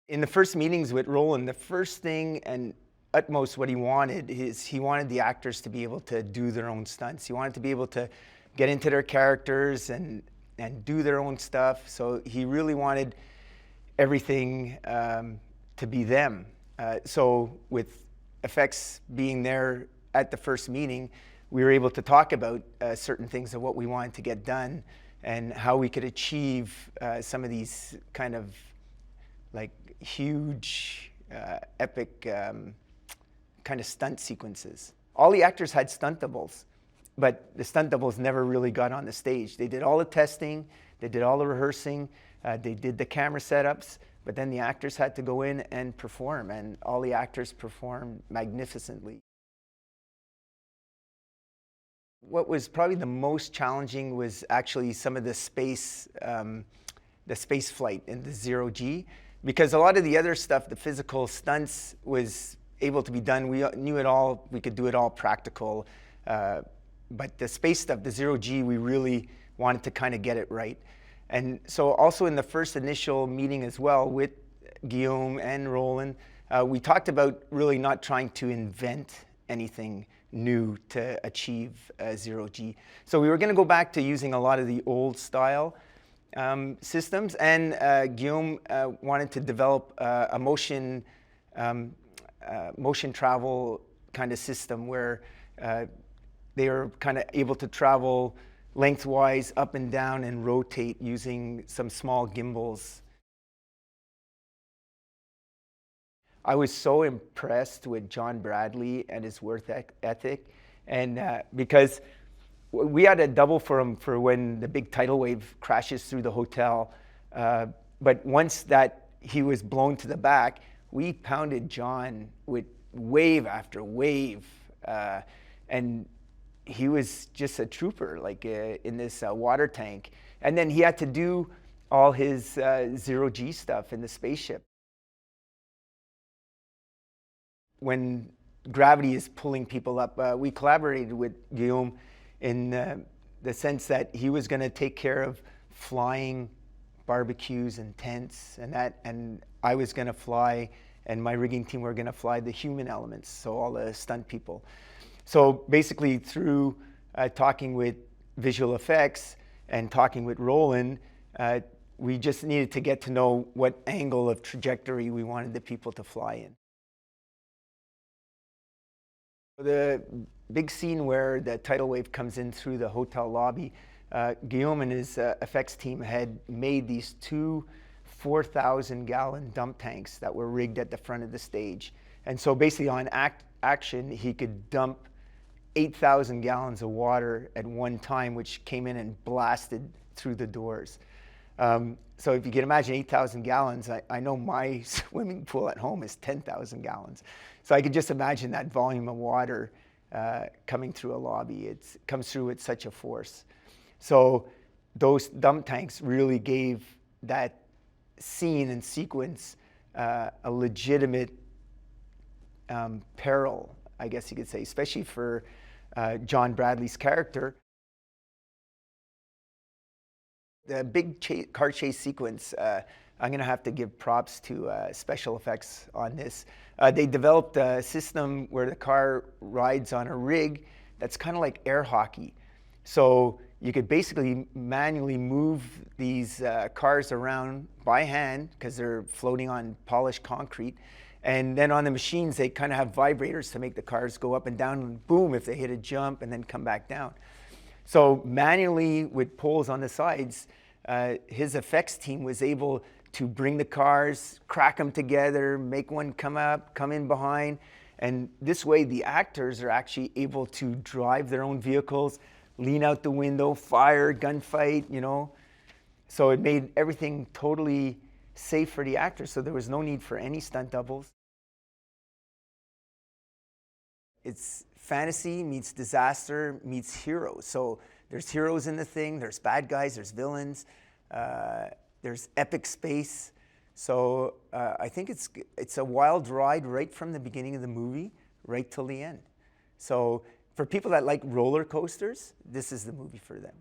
In the first meetings with Roland, the first thing and utmost what he wanted is he wanted the actors to be able to do their own stunts. He wanted to be able to get into their characters and do their own stuff. So he really wanted everything to be them. So with effects being there at the first meeting, we were able to talk about certain things of what we wanted to get done and how we could achieve some of these kind of like huge, epic kind of stunt sequences. All the actors had stunt doubles, but the stunt doubles never really got on the stage. They did all the testing, they did all the rehearsing, they did the camera setups, but then the actors had to go in and perform, and all the actors performed magnificently. What was probably the most challenging was actually some of the space flight in the zero-G, because a lot of the other stuff, the physical stunts, was able to be done. We knew it all, we could do it all practical. But the space stuff, the zero-G, we really wanted to kind of get it right. And so also in the first initial meeting as well with Guillaume and Roland, we talked about really not trying to invent anything new to achieve zero-G. So we were going to go back to using a lot of the old style systems, and Guillaume wanted to develop a motion travel kind of system where they were kind of able to travel lengthwise up and down and rotate using some small gimbals. I was so impressed with John Bradley and his work ethic, and because we had a double for him for when the big tidal wave crashes through the hotel, but once that he was blown to the back, we pounded John with wave after wave, and he was just a trooper, like in this water tank. And then he had to do all his zero-G stuff in the spaceship. When gravity is pulling people up, we collaborated with Guillaume in the sense that he was going to take care of flying barbecues and tents and that, and I was going to fly, and my rigging team were going to fly the human elements, so all the stunt people. So basically through talking with visual effects and talking with Roland, we just needed to get to know what angle of trajectory we wanted the people to fly in. The big scene where the tidal wave comes in through the hotel lobby, Guillaume and his effects team had made these two 4,000-gallon dump tanks that were rigged at the front of the stage. And so basically on action, he could dump 8,000 gallons of water at one time, which came in and blasted through the doors. So if you can imagine 8,000 gallons, I know my swimming pool at home is 10,000 gallons. So I could just imagine that volume of water coming through a lobby. It comes through with such a force. So those dump tanks really gave that scene and sequence a legitimate peril, I guess you could say, especially for John Bradley's character. The big car chase sequence, I'm going to have to give props to special effects on this. They developed a system where the car rides on a rig that's kind of like air hockey. So you could basically manually move these cars around by hand because they're floating on polished concrete. And then on the machines, they kind of have vibrators to make the cars go up and down, and boom, if they hit a jump, and then come back down. So manually, with poles on the sides, his effects team was able to bring the cars, crack them together, make one come up, come in behind. And this way, the actors are actually able to drive their own vehicles, lean out the window, fire, gunfight, you know. So it made everything totally safe for the actors, so there was no need for any stunt doubles. It's fantasy meets disaster meets heroes. So there's heroes in the thing, there's bad guys, there's villains, there's epic space. So I think it's a wild ride right from the beginning of the movie right till the end. So for people that like roller coasters, this is the movie for them.